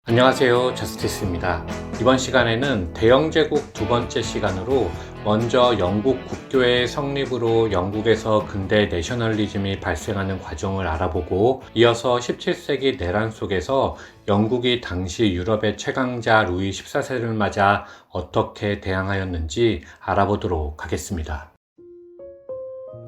안녕하세요, 저스티스입니다. 이번 시간에는 대영제국 두 번째 시간으로 먼저 영국 국교의 성립으로 영국에서 근대 내셔널리즘이 발생하는 과정을 알아보고, 이어서 17세기 내란 속에서 영국이 당시 유럽의 최강자 루이 14세를 맞아 어떻게 대항하였는지 알아보도록 하겠습니다.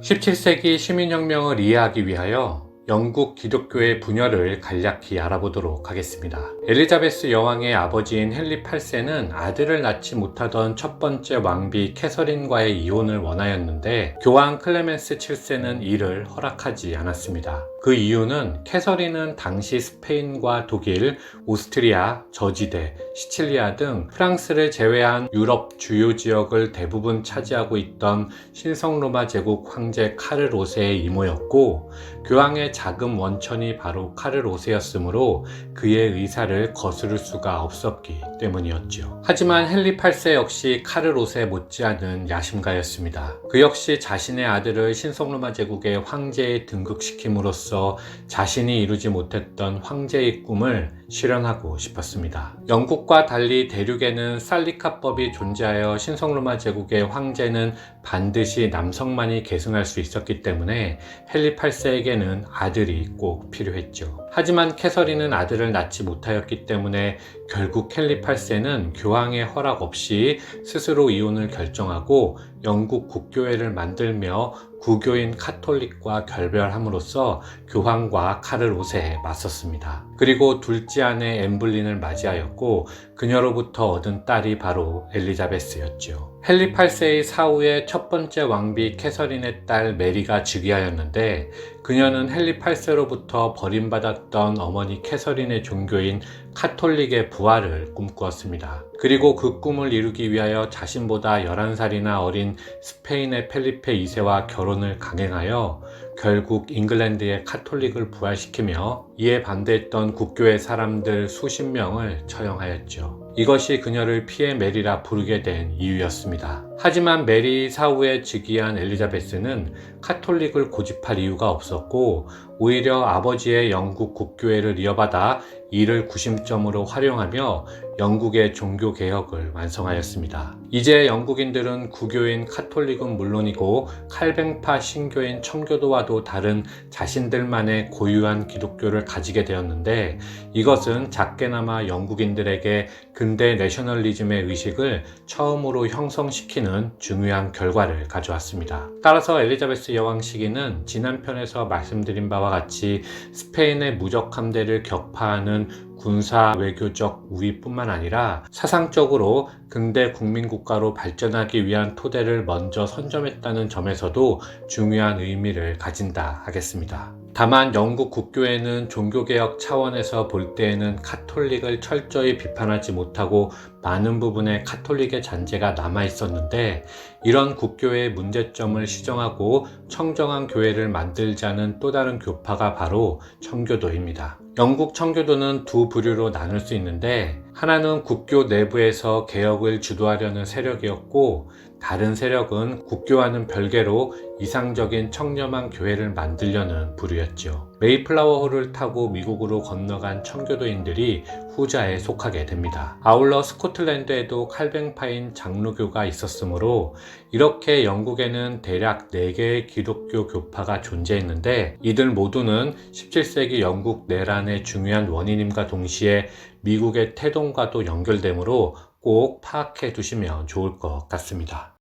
17세기 시민혁명을 이해하기 위하여 영국 기독교의 분열을 간략히 알아보도록 하겠습니다. 엘리자베스 여왕의 아버지인 헨리 8세는 아들을 낳지 못하던 첫 번째 왕비 캐서린과의 이혼을 원하였는데, 교황 클레멘스 7세는 이를 허락하지 않았습니다. 그 이유는 캐서린은 당시 스페인과 독일, 오스트리아, 저지대, 시칠리아 등 프랑스를 제외한 유럽 주요 지역을 대부분 차지하고 있던 신성로마 제국 황제 카를 5세의 이모였고, 교황의 자금 원천이 바로 카를 5세였으므로 그의 의사를 거스를 수가 없었기 때문이었죠. 하지만 헨리 8세 역시 카를 5세 못지않은 야심가였습니다. 그 역시 자신의 아들을 신성로마 제국의 황제에 등극시킴으로써 자신이 이루지 못했던 황제의 꿈을 실현하고 싶었습니다. 영국과 달리 대륙에는 살리카법이 존재하여 신성로마 제국의 황제는 반드시 남성만이 계승할 수 있었기 때문에 헨리 8세에게는 아들이 꼭 필요했죠. 하지만 캐서린은 아들을 낳지 못하였기 때문에 결국 헨리 8세는 교황의 허락 없이 스스로 이혼을 결정하고 영국 국교회를 만들며 구교인 카톨릭과 결별함으로써 교황과 카를 5세에 맞섰습니다. 그리고 둘째 아내 엠블린을 맞이하였고, 그녀로부터 얻은 딸이 바로 엘리자베스였죠. 헨리 8세의 사후에 첫 번째 왕비 캐서린의 딸 메리가 즉위하였는데, 그녀는 헨리 8세로부터 버림받았던 어머니 캐서린의 종교인 카톨릭의 부활을 꿈꾸었습니다. 그리고 그 꿈을 이루기 위하여 자신보다 11살이나 어린 스페인의 펠리페 2세와 결혼을 강행하여 결국 잉글랜드의 카톨릭을 부활시키며 이에 반대했던 국교의 사람들 수십 명을 처형하였죠. 이것이 그녀를 피해 메리라 부르게 된 이유였습니다. 하지만 메리 사후에 즉위한 엘리자베스는 카톨릭을 고집할 이유가 없었고, 오히려 아버지의 영국 국교회를 이어받아 이를 구심점으로 활용하며 영국의 종교개혁을 완성하였습니다. 이제 영국인들은 구교인 카톨릭은 물론이고 칼뱅파 신교인 청교도와도 다른 자신들만의 고유한 기독교를 가지게 되었는데, 이것은 작게나마 영국인들에게 근대 내셔널리즘의 의식을 처음으로 형성시키는 중요한 결과를 가져왔습니다. 따라서 엘리자베스 여왕 시기는 지난 편에서 말씀드린 바와 같이 스페인의 무적 함대를 격파하는 군사 외교적 우위뿐만 아니라 사상적으로 근대 국민국가로 발전하기 위한 토대를 먼저 선점했다는 점에서도 중요한 의미를 가진다 하겠습니다. 다만 영국 국교회는 종교개혁 차원에서 볼 때에는 카톨릭을 철저히 비판하지 못하고 많은 부분에 카톨릭의 잔재가 남아 있었는데, 이런 국교회의 문제점을 시정하고 청정한 교회를 만들자는 또 다른 교파가 바로 청교도입니다. 영국 청교도는 두 부류로 나눌 수 있는데, 하나는 국교 내부에서 개혁을 주도하려는 세력이었고, 다른 세력은 국교와는 별개로 이상적인 청렴한 교회를 만들려는 부류였죠. 메이플라워호를 타고 미국으로 건너간 청교도인들이 후자에 속하게 됩니다. 아울러 스코틀랜드에도 칼뱅파인 장로교가 있었으므로 이렇게 영국에는 대략 4개의 기독교 교파가 존재했는데, 이들 모두는 17세기 영국 내란의 중요한 원인임과 동시에 미국의 태동과도 연결되므로 꼭 파악해 두시면 좋을 것 같습니다.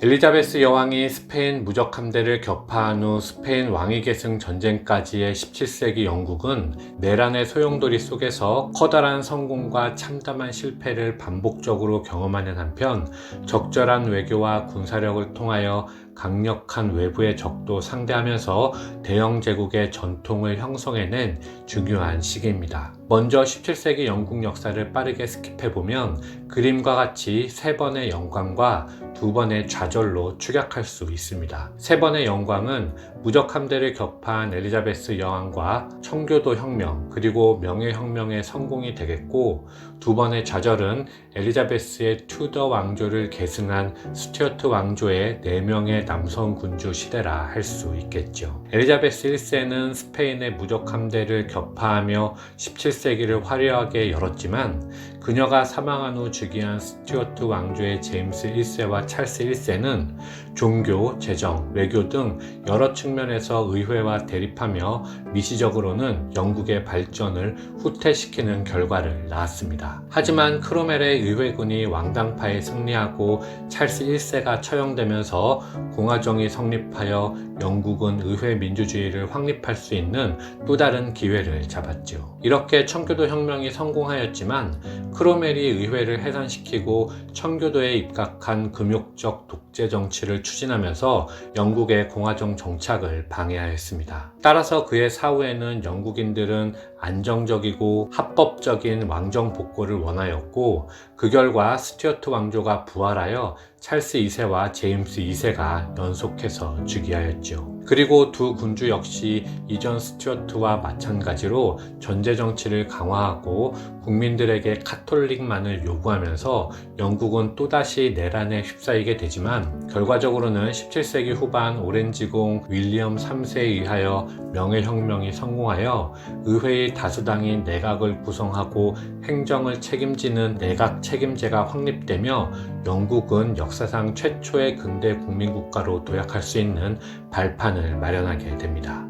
엘리자베스 여왕이 스페인 무적 함대를 격파한 후 스페인 왕위계승 전쟁까지의 17세기 영국은 내란의 소용돌이 속에서 커다란 성공과 참담한 실패를 반복적으로 경험하는 한편, 적절한 외교와 군사력을 통하여 강력한 외부의 적도 상대하면서 대영 제국의 전통을 형성해낸 중요한 시기입니다. 먼저 17세기 영국 역사를 빠르게 스킵해보면 그림과 같이 3번의 영광과 2번의 좌절로 축약할 수 있습니다. 3번의 영광은 무적 함대를 격파한 엘리자베스 여왕과 청교도 혁명 그리고 명예혁명의 성공이 되겠고, 두 번의 좌절은 엘리자베스의 튜더 왕조를 계승한 스튜어트 왕조의 4명의 남성 군주 시대라 할 수 있겠죠. 엘리자베스 1세는 스페인의 무적 함대를 격파하며 17세기를 화려하게 열었지만, 그녀가 사망한 후 즉위한 스튜어트 왕조의 제임스 1세와 찰스 1세는 종교, 재정, 외교 등 여러 측면에서 의회와 대립하며 미시적으로는 영국의 발전을 후퇴시키는 결과를 낳았습니다. 하지만 크로멜의 의회군이 왕당파에 승리하고 찰스 1세가 처형되면서 공화정이 성립하여 영국은 의회 민주주의를 확립할 수 있는 또 다른 기회를 잡았죠. 이렇게 청교도 혁명이 성공하였지만 크로멜이 의회를 해산시키고 청교도에 입각한 금욕적 독재 정치를 추진하면서 영국의 공화정 정착을 방해하였습니다. 따라서 그의 사후에는 영국인들은 안정적이고 합법적인 왕정 복구를 원하였고, 그 결과 스튜어트 왕조가 부활하여 찰스 2세와 제임스 2세가 연속해서 즉위하였죠. 그리고 두 군주 역시 이전 스튜어트와 마찬가지로 전제 정치를 강화하고 국민들에게 카톨릭만을 요구하면서 영국은 또다시 내란에 휩싸이게 되지만, 결과적으로는 17세기 후반 오렌지공 윌리엄 3세에 의하여 명예혁명이 성공하여 의회의 다수당이 내각을 구성하고 행정을 책임지는 내각 책임제가 확립되며 영국은 역사상 최초의 근대 국민국가로 도약할 수 있는 발판을 마련하게 됩니다.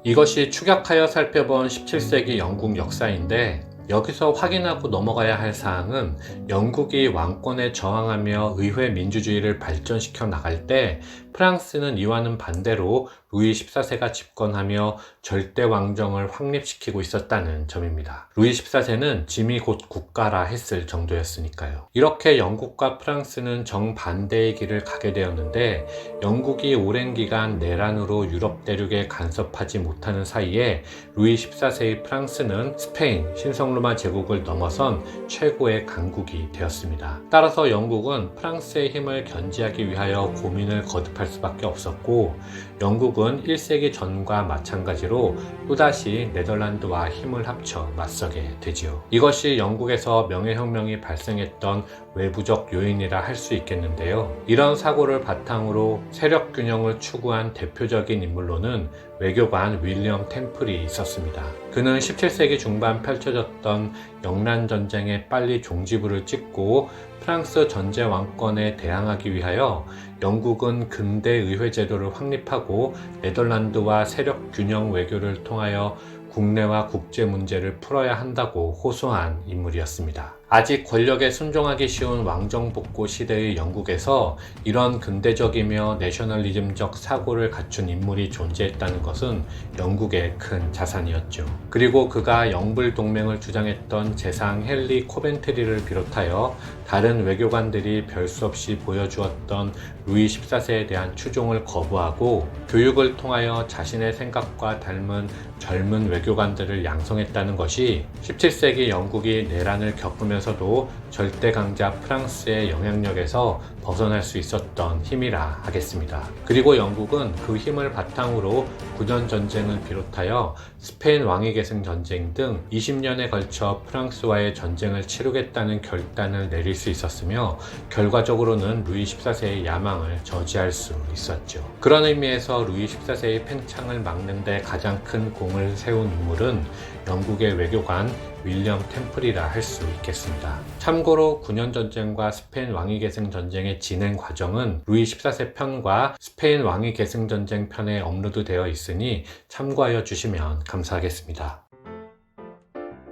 이것이 추격하여 살펴본 17세기 영국 역사인데, 여기서 확인하고 넘어가야 할 사항은 영국이 왕권에 저항하며 의회 민주주의를 발전시켜 나갈 때 프랑스는 이와는 반대로 루이 14세가 집권하며 절대 왕정을 확립시키고 있었다는 점입니다. 루이 14세는 짐이 곧 국가라 했을 정도였으니까요. 이렇게 영국과 프랑스는 정반대의 길을 가게 되었는데, 영국이 오랜 기간 내란으로 유럽 대륙에 간섭하지 못하는 사이에 루이 14세의 프랑스는 스페인, 신성로마 제국을 넘어선 최고의 강국이 되었습니다. 따라서 영국은 프랑스의 힘을 견지하기 위하여 고민을 거듭할 수밖에 없었고, 영국은 1세기 전과 마찬가지로 또다시 네덜란드와 힘을 합쳐 맞서게 되지요. 이것이 영국에서 명예혁명이 발생했던 외부적 요인이라 할 수 있겠는데요. 이런 사고를 바탕으로 세력 균형을 추구한 대표적인 인물로는 외교관 윌리엄 템플이 있었습니다. 그는 17세기 중반 펼쳐졌던 영란전쟁에 빨리 종지부를 찍고 프랑스 전제 왕권에 대항하기 위하여 영국은 근대 의회 제도를 확립하고 네덜란드와 세력 균형 외교를 통하여 국내와 국제 문제를 풀어야 한다고 호소한 인물이었습니다. 아직 권력에 순종하기 쉬운 왕정복고 시대의 영국에서 이런 근대적이며 내셔널리즘적 사고를 갖춘 인물이 존재했다는 것은 영국의 큰 자산이었죠. 그리고 그가 영불 동맹을 주장했던 재상 헨리 코벤트리를 비롯하여 다른 외교관들이 별 수 없이 보여주었던 루이 14세에 대한 추종을 거부하고 교육을 통하여 자신의 생각과 닮은 젊은 외교관들을 양성했다는 것이 17세기 영국이 내란을 겪으면서도 절대 강자 프랑스의 영향력에서 벗어날 수 있었던 힘이라 하겠습니다. 그리고 영국은 그 힘을 바탕으로 9년 전쟁을 비롯하여 스페인 왕위계승 전쟁 등 20년에 걸쳐 프랑스와의 전쟁을 치르겠다는 결단을 내릴 수 있었으며, 결과적으로는 루이 14세의 야망을 저지할 수 있었죠. 그런 의미에서 루이 14세의 팽창을 막는 데 가장 큰 공을 세운 인물은 영국의 외교관 윌리엄 템플이라 할 수 있겠습니다. 참고로 9년 전쟁과 스페인 왕위 계승 전쟁의 진행 과정은 루이 14세 편과 스페인 왕위 계승 전쟁 편에 업로드되어 있으니 참고하여 주시면 감사하겠습니다.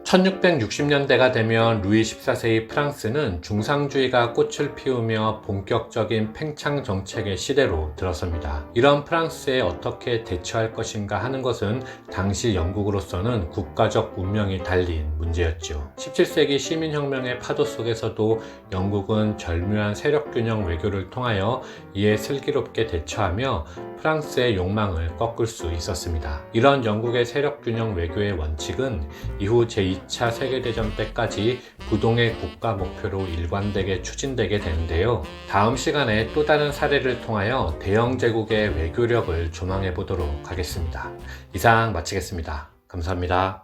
1660년대가 되면 루이 14세의 프랑스는 중상주의가 꽃을 피우며 본격적인 팽창 정책의 시대로 들어섭니다. 이런 프랑스에 어떻게 대처할 것인가 하는 것은 당시 영국으로서는 국가적 운명이 달린 문제였죠. 17세기 시민혁명의 파도 속에서도 영국은 절묘한 세력균형 외교를 통하여 이에 슬기롭게 대처하며 프랑스의 욕망을 꺾을 수 있었습니다. 이런 영국의 세력균형 외교의 원칙은 이후 제2 2차 세계대전 때까지 부동의 국가 목표로 일관되게 추진되게 되는데요. 다음 시간에 또 다른 사례를 통하여 대영 제국의 외교력을 조망해 보도록 하겠습니다. 이상 마치겠습니다. 감사합니다.